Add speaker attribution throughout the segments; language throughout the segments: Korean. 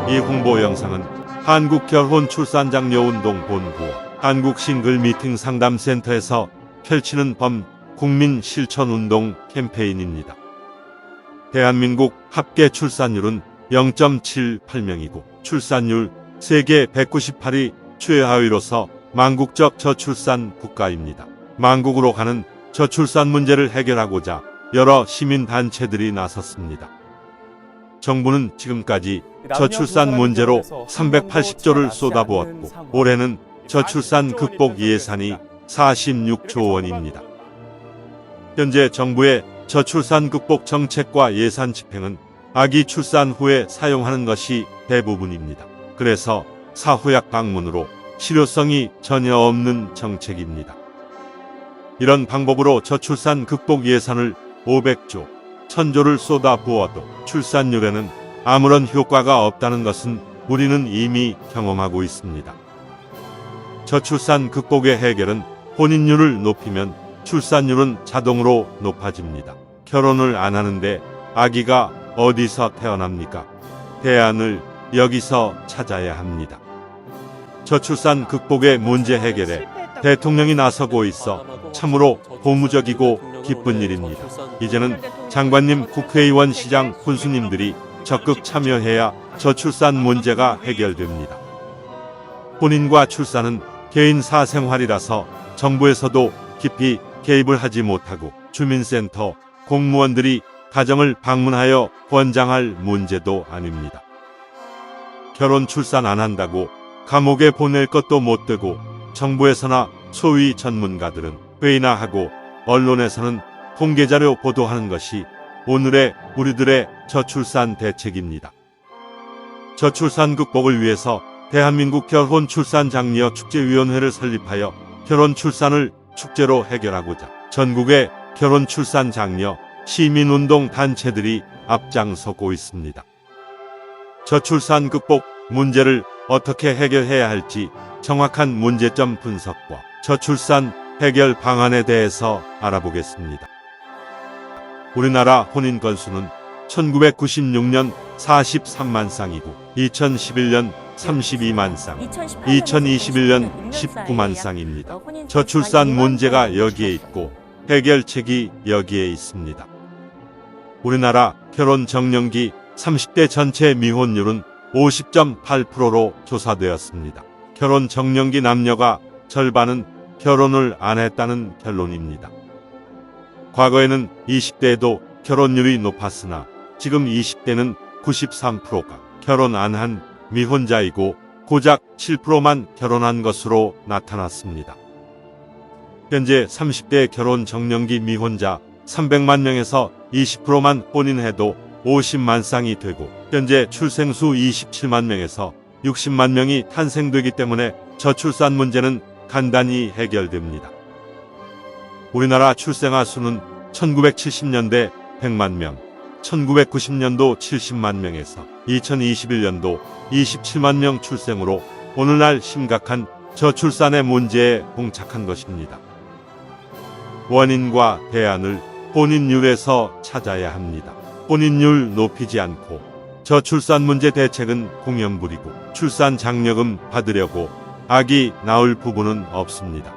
Speaker 1: 이 홍보 영상은 한국결혼출산장려운동본부와 한국싱글미팅상담센터에서 펼치는 국민 실천운동 캠페인입니다. 대한민국 합계 출산율은 0.78명이고 출산율 세계 198위 최하위로서 망국적 저출산 국가입니다. 망국으로 가는 저출산 문제를 해결하고자 여러 시민단체들이 나섰습니다. 정부는 지금까지 저출산 문제로 380조를 쏟아부었고 올해는 저출산 극복 예산이 46조 원입니다. 현재 정부의 저출산 극복 정책과 예산 집행은 아기 출산 후에 사용하는 것이 대부분입니다. 그래서 사후약 방문으로 실효성이 전혀 없는 정책입니다. 이런 방법으로 저출산 극복 예산을 500조, 1000조를 쏟아부어도 출산율에는 아무런 효과가 없다는 것은 우리는 이미 경험하고 있습니다. 저출산 극복의 해결은 혼인율을 높이면 출산율은 자동으로 높아집니다. 결혼을 안 하는데 아기가 어디서 태어납니까? 대안을 여기서 찾아야 합니다. 저출산 극복의 문제 해결에 대통령이 나서고 있어 참으로 고무적이고 기쁜 일입니다. 이제는 장관님, 국회의원, 시장, 군수님들이 적극 참여해야 저출산 문제가 해결됩니다. 혼인과 출산은 개인 사생활이라서 정부에서도 깊이 개입을 하지 못하고 주민센터, 공무원들이 가정을 방문하여 권장할 문제도 아닙니다. 결혼 출산 안 한다고 감옥에 보낼 것도 못 되고 정부에서나 소위 전문가들은 회의나 하고 언론에서는 공개자료 보도하는 것이 오늘의 우리들의 저출산 대책입니다. 저출산 극복을 위해서 대한민국 결혼출산장려 축제위원회를 설립하여 결혼 출산을 축제로 해결하고자 전국의 결혼출산장려 시민운동 단체들이 앞장서고 있습니다. 저출산 극복 문제를 어떻게 해결해야 할지 정확한 문제점 분석과 저출산 해결 방안에 대해서 알아보겠습니다. 우리나라 혼인 건수는 1996년 43만 쌍이고 2011년 32만 쌍, 2021년 19만 쌍입니다. 저출산 문제가 여기에 있고 해결책이 여기에 있습니다. 우리나라 결혼 정년기 30대 전체 미혼율은 50.8%로 조사되었습니다. 결혼 정년기 남녀가 절반은 결혼을 안 했다는 결론입니다. 과거에는 20대에도 결혼율이 높았으나 지금 20대는 93%가 결혼 안 한 미혼자이고 고작 7%만 결혼한 것으로 나타났습니다. 현재 30대 결혼 정년기 미혼자 300만 명에서 20%만 혼인해도 50만 쌍이 되고 현재 출생수 27만 명에서 60만 명이 탄생되기 때문에 저출산 문제는 간단히 해결됩니다. 우리나라 출생아 수는 1970년대 100만 명, 1990년도 70만 명에서 2021년도 27만 명 출생으로 오늘날 심각한 저출산의 문제에 봉착한 것입니다. 원인과 대안을 혼인율에서 찾아야 합니다. 혼인율 높이지 않고 저출산 문제 대책은 공연부리고 출산 장려금 받으려고 아기 낳을 부부는 없습니다.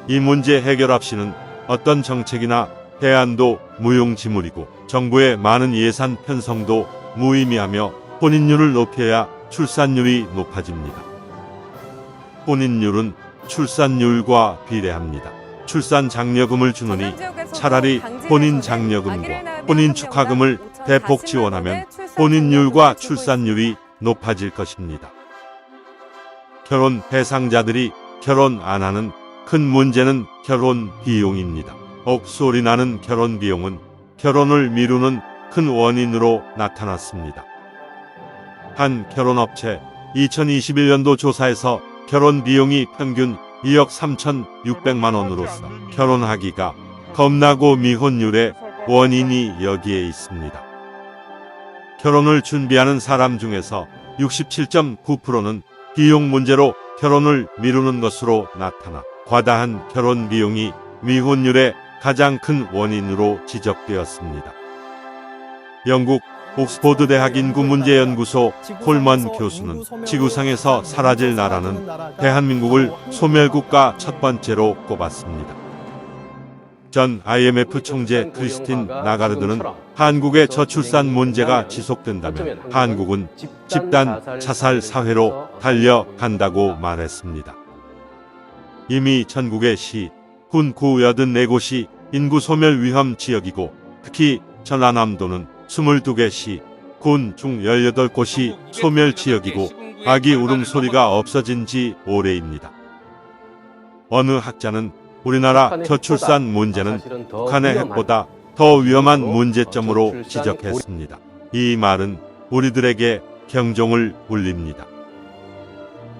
Speaker 1: 이 문제 해결 없이는 어떤 정책이나 대안도 무용지물이고 정부의 많은 예산 편성도 무의미하며 혼인율을 높여야 출산율이 높아집니다. 혼인율은 출산율과 비례합니다. 출산 장려금을 주느니 차라리 혼인 장려금과 혼인 축하금을 대폭 지원하면 혼인율과 출산율이 높아질 것입니다. 결혼 대상자들이 결혼 안 하는 큰 문제는 결혼 비용입니다. 억소리 나는 결혼 비용은 결혼을 미루는 큰 원인으로 나타났습니다. 한 결혼업체 2021년도 조사에서 결혼 비용이 평균 2억 3,600만 원으로서 결혼하기가 겁나고 미혼율의 원인이 여기에 있습니다. 결혼을 준비하는 사람 중에서 67.9%는 비용 문제로 결혼을 미루는 것으로 나타나 과다한 결혼 비용이 미혼율의 가장 큰 원인으로 지적되었습니다. 영국 옥스포드 대학 인구문제연구소 콜먼 교수는 지구상에서 사라질 나라는 대한민국을 소멸국가 첫 번째로 꼽았습니다. 전 IMF 총재 크리스틴 나가르드는 한국의 저출산 문제가 지속된다면 한국은 집단 자살 사회로 달려간다고 말했습니다. 이미 전국의 시, 군, 구 84곳이 인구 소멸 위험 지역이고 특히 전라남도는 22개 시, 군 중 18곳이 소멸 지역이고 아기 울음소리가 없어진 지 오래입니다. 어느 학자는 우리나라 저출산 문제는 북한의 핵보다 더 위험한 문제점으로 지적했습니다. 이 말은 우리들에게 경종을 울립니다.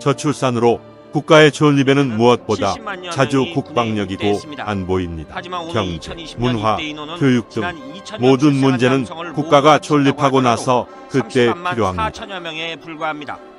Speaker 1: 저출산으로 국가의 존립에는 무엇보다 자주 국방력이고 안보입니다. 경제, 문화, 교육 등 모든 문제는 국가가 존립하고 나서 그때 필요합니다.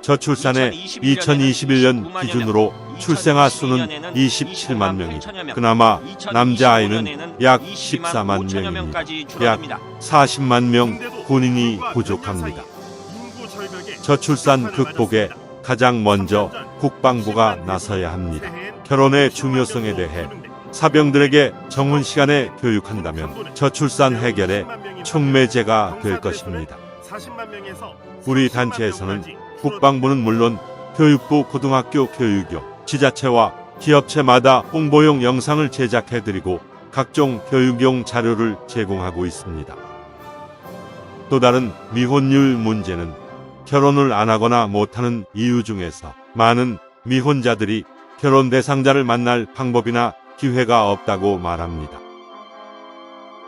Speaker 1: 저출산의 2021년 기준으로 출생아 수는 27만 명이, 그나마 남자아이는 약 14만 명입니다. 약 40만 명 군인이 부족합니다. 저출산 극복에 가장 먼저 국방부가 나서야 합니다. 결혼의 중요성에 대해 사병들에게 정훈 시간에 교육한다면 저출산 해결의 촉매제가 될 것입니다. 우리 단체에서는 국방부는 물론 교육부, 고등학교 교육교, 지자체와 기업체마다 홍보용 영상을 제작해드리고 각종 교육용 자료를 제공하고 있습니다. 또 다른 미혼율 문제는 결혼을 안 하거나 못하는 이유 중에서 많은 미혼자들이 결혼 대상자를 만날 방법이나 기회가 없다고 말합니다.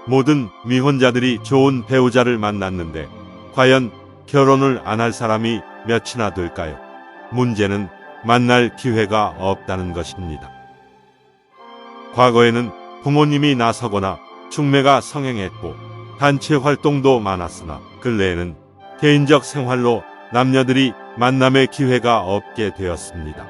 Speaker 1: 모든 미혼자들이 좋은 배우자를 만났는데 과연 결혼을 안 할 사람이 몇이나 될까요? 문제는 만날 기회가 없다는 것입니다. 과거에는 부모님이 나서거나 중매가 성행했고 단체 활동도 많았으나 근래에는 개인적 생활로 남녀들이 만남의 기회가 없게 되었습니다.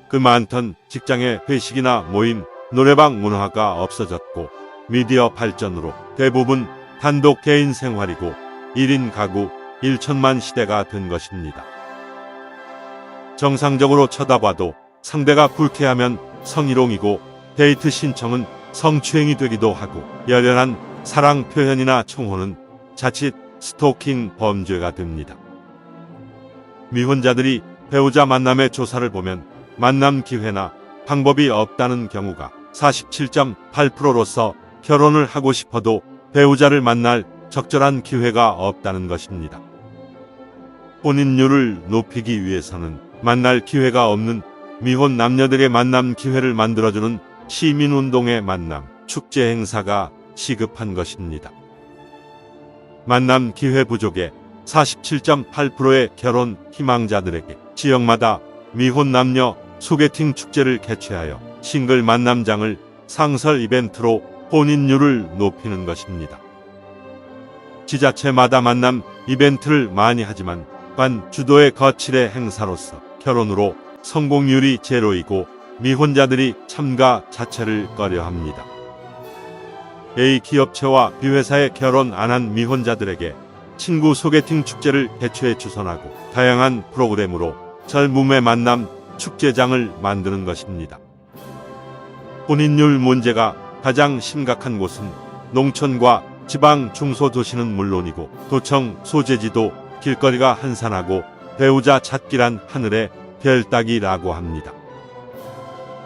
Speaker 1: 그 많던 직장의 회식이나 모임, 노래방 문화가 없어졌고 미디어 발전으로 대부분 단독 개인 생활이고 1인 가구 1천만 시대가 된 것입니다. 정상적으로 쳐다봐도 상대가 불쾌하면 성희롱이고 데이트 신청은 성추행이 되기도 하고 열렬한 사랑 표현이나 총호는 자칫 스토킹 범죄가 됩니다. 미혼자들이 배우자 만남의 조사를 보면 만남 기회나 방법이 없다는 경우가 47.8%로서 결혼을 하고 싶어도 배우자를 만날 적절한 기회가 없다는 것입니다. 혼인율을 높이기 위해서는 만날 기회가 없는 미혼 남녀들의 만남 기회를 만들어주는 시민운동의 만남, 축제 행사가 시급한 것입니다. 만남 기회 부족에 47.8%의 결혼 희망자들에게 지역마다 미혼 남녀 소개팅 축제를 개최하여 싱글 만남장을 상설 이벤트로 혼인율을 높이는 것입니다. 지자체마다 만남 이벤트를 많이 하지만 관 주도의 거칠의 행사로서 결혼으로 성공률이 제로이고 미혼자들이 참가 자체를 꺼려합니다. A 기업체와 B 회사에 결혼 안 한 미혼자들에게 친구 소개팅 축제를 개최해 주선하고 다양한 프로그램으로 젊음의 만남 축제장을 만드는 것입니다. 혼인율 문제가 가장 심각한 곳은 농촌과 지방 중소도시는 물론이고 도청 소재지도 길거리가 한산하고 배우자 찾기란 하늘의 별 따기라고 합니다.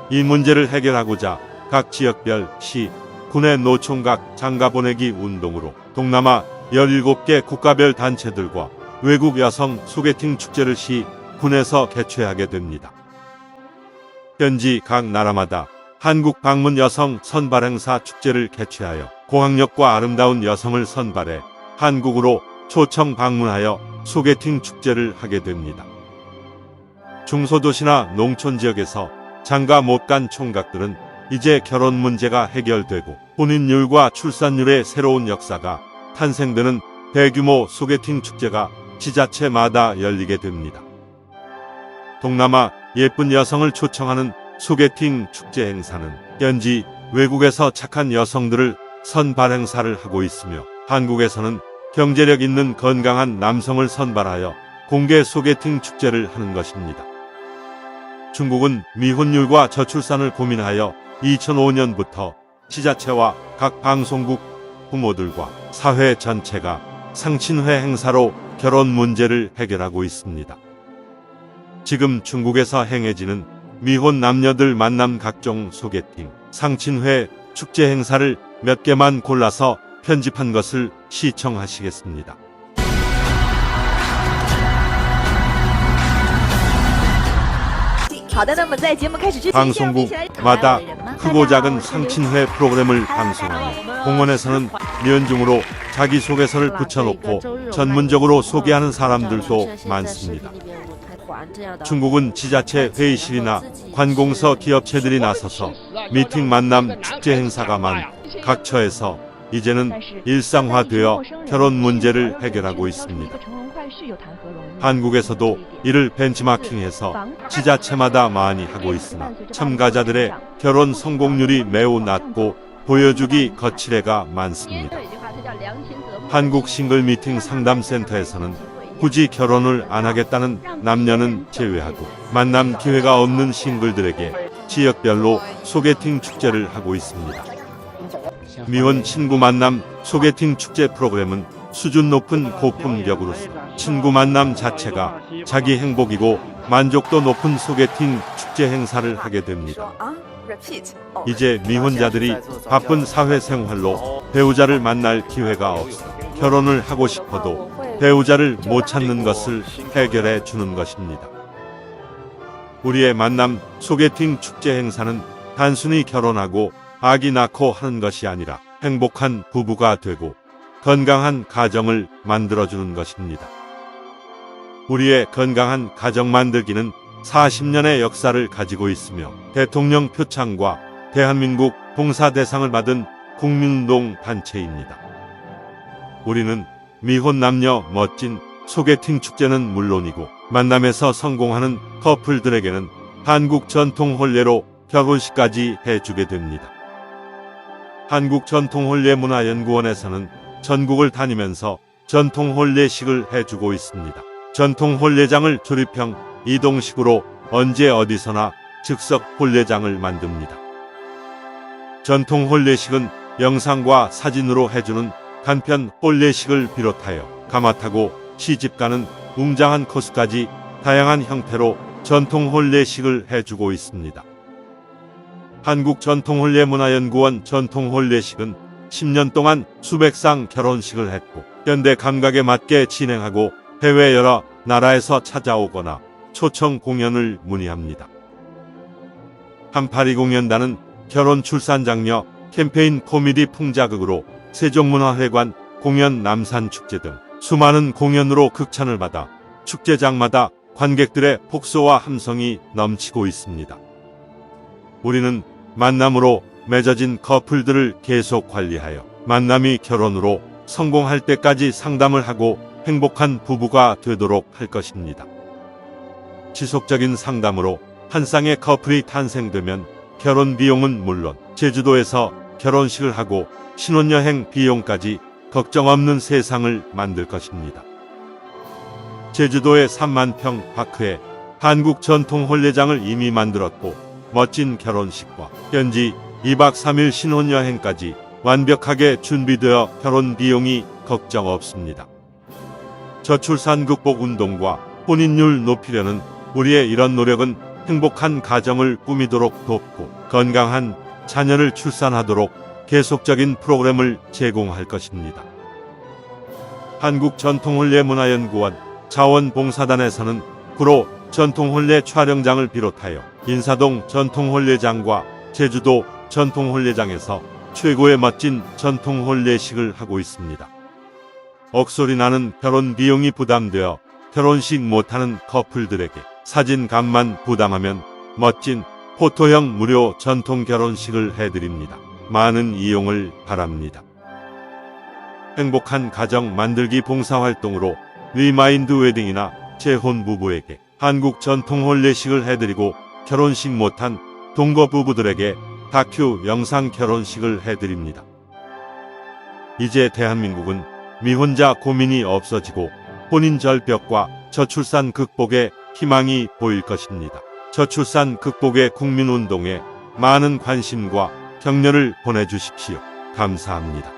Speaker 1: 이 문제를 해결하고자 각 지역별 시, 군의 노총각 장가보내기 운동으로 동남아 17개 국가별 단체들과 외국 여성 소개팅 축제를 시, 군에서 개최하게 됩니다. 현지 각 나라마다 한국 방문 여성 선발 행사 축제를 개최하여 고학력과 아름다운 여성을 선발해 한국으로 초청 방문하여 소개팅 축제를 하게 됩니다. 중소도시나 농촌 지역에서 장가 못 간 총각들은 이제 결혼 문제가 해결되고 혼인율과 출산율의 새로운 역사가 탄생되는 대규모 소개팅 축제가 지자체마다 열리게 됩니다. 동남아 예쁜 여성을 초청하는 소개팅 축제 행사는 현지 외국에서 착한 여성들을 선발 행사를 하고 있으며 한국에서는 경제력 있는 건강한 남성을 선발하여 공개 소개팅 축제를 하는 것입니다. 중국은 미혼율과 저출산을 고민하여 2005년부터 지자체와 각 방송국, 부모들과 사회 전체가 상친회 행사로 결혼 문제를 해결하고 있습니다. 지금 중국에서 행해지는 미혼 남녀들 만남 각종 소개팅, 상친회, 축제 행사를 몇 개만 골라서 편집한 것을 시청하시겠습니다. 방송국마다 크고 작은 상친회 프로그램을 방송하며 공원에서는 면중으로 자기소개서를 붙여놓고 전문적으로 소개하는 사람들도 많습니다. 중국은 지자체 회의실이나 관공서 기업체들이 나서서 미팅 만남 축제 행사가 많은 각 처에서 이제는 일상화되어 결혼 문제를 해결하고 있습니다. 한국에서도 이를 벤치마킹해서 지자체마다 많이 하고 있으나 참가자들의 결혼 성공률이 매우 낮고 보여주기 거칠애가 많습니다. 한국 싱글 미팅 상담센터에서는 굳이 결혼을 안 하겠다는 남녀는 제외하고 만남 기회가 없는 싱글들에게 지역별로 소개팅 축제를 하고 있습니다. 미혼 친구 만남 소개팅 축제 프로그램은 수준 높은 고품격으로서 친구 만남 자체가 자기 행복이고 만족도 높은 소개팅 축제 행사를 하게 됩니다. 이제 미혼자들이 바쁜 사회생활로 배우자를 만날 기회가 없어 결혼을 하고 싶어도 배우자를 못 찾는 것을 해결해 주는 것입니다. 우리의 만남 소개팅 축제 행사는 단순히 결혼하고 아기 낳고 하는 것이 아니라 행복한 부부가 되고 건강한 가정을 만들어주는 것입니다. 우리의 건강한 가정 만들기는 40년의 역사를 가지고 있으며 대통령 표창과 대한민국 봉사대상을 받은 국민운동 단체입니다. 우리는 미혼 남녀 멋진 소개팅 축제는 물론이고 만남에서 성공하는 커플들에게는 한국 전통 혼례로 결혼식까지 해주게 됩니다. 한국전통혼례문화연구원에서는 전국을 다니면서 전통혼례식을 해주고 있습니다. 전통혼례장을 조립형 이동식으로 언제 어디서나 즉석 혼례장을 만듭니다. 전통혼례식은 영상과 사진으로 해주는 간편 혼례식을 비롯하여 가마타고 시집가는 웅장한 코스까지 다양한 형태로 전통혼례식을 해주고 있습니다. 한국전통혼례문화연구원 전통혼례식은 10년 동안 수백 상 결혼식을 했고 현대 감각에 맞게 진행하고 해외 여러 나라에서 찾아오거나 초청 공연을 문의합니다. 3820년단은 결혼 출산 장려 캠페인 코미디 풍자극으로 세종문화회관 공연 남산축제 등 수많은 공연으로 극찬을 받아 축제장마다 관객들의 폭소와 함성이 넘치고 있습니다. 우리는 만남으로 맺어진 커플들을 계속 관리하여 만남이 결혼으로 성공할 때까지 상담을 하고 행복한 부부가 되도록 할 것입니다. 지속적인 상담으로 한 쌍의 커플이 탄생되면 결혼 비용은 물론 제주도에서 결혼식을 하고 신혼여행 비용까지 걱정 없는 세상을 만들 것입니다. 제주도의 3만 평 파크에 한국 전통 혼례장을 이미 만들었고 멋진 결혼식과 현지 2박 3일 신혼여행까지 완벽하게 준비되어 결혼 비용이 걱정 없습니다. 저출산 극복 운동과 혼인율 높이려는 우리의 이런 노력은 행복한 가정을 꾸미도록 돕고 건강한 자녀를 출산하도록 계속적인 프로그램을 제공할 것입니다. 한국전통혼례문화연구원 자원봉사단에서는 구로 전통혼례 촬영장을 비롯하여 인사동 전통혼례장과 제주도 전통혼례장에서 최고의 멋진 전통혼례식을 하고 있습니다. 억소리 나는 결혼 비용이 부담되어 결혼식 못하는 커플들에게 사진값만 부담하면 멋진 포토형 무료 전통 결혼식을 해드립니다. 많은 이용을 바랍니다. 행복한 가정 만들기 봉사활동으로 리마인드 웨딩이나 재혼 부부에게 한국 전통 혼례식을 해드리고 결혼식 못한 동거 부부들에게 다큐 영상 결혼식을 해드립니다. 이제 대한민국은 미혼자 고민이 없어지고 혼인 절벽과 저출산 극복의 희망이 보일 것입니다. 저출산 극복의 국민운동에 많은 관심과 격려를 보내주십시오. 감사합니다.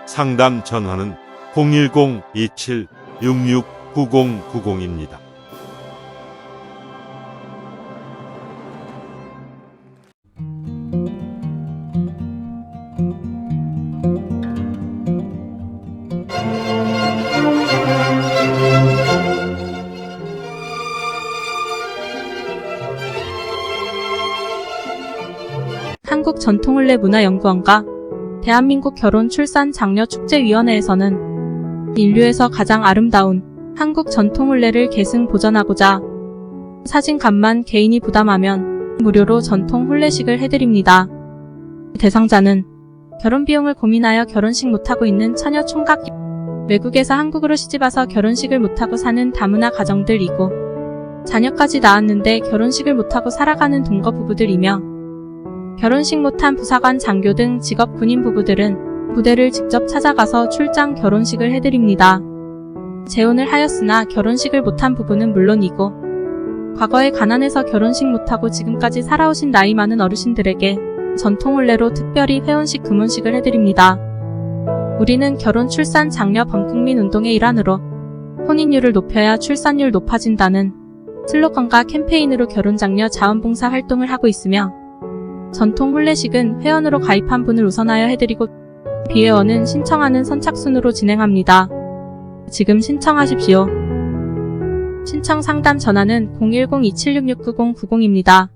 Speaker 1: 상담 전화는 010-2766-9090입니다.
Speaker 2: 한국전통훈례문화연구원과 대한민국 결혼출산장려축제위원회에서는 인류에서 가장 아름다운 한국전통훈례를 계승 보존하고자 사진값만 개인이 부담하면 무료로 전통훈례식을 해드립니다. 대상자는 결혼비용을 고민하여 결혼식 못하고 있는 처녀 총각, 외국에서 한국으로 시집와서 결혼식을 못하고 사는 다문화 가정들이고 자녀까지 낳았는데 결혼식을 못하고 살아가는 동거 부부들이며 결혼식 못한 부사관, 장교 등 직업 군인 부부들은 부대를 직접 찾아가서 출장 결혼식을 해드립니다. 재혼을 하였으나 결혼식을 못한 부부는 물론이고 과거에 가난해서 결혼식 못하고 지금까지 살아오신 나이 많은 어르신들에게 전통훈례로 특별히 회혼식, 금혼식을 해드립니다. 우리는 결혼, 출산, 장려 범국민 운동의 일환으로 혼인율을 높여야 출산율 높아진다는 슬로건과 캠페인으로 결혼장려 자원봉사 활동을 하고 있으며 전통 훈례식은 회원으로 가입한 분을 우선하여 해드리고 비회원은 신청하는 선착순으로 진행합니다. 지금 신청하십시오. 신청 상담 전화는 010-2766-9090입니다.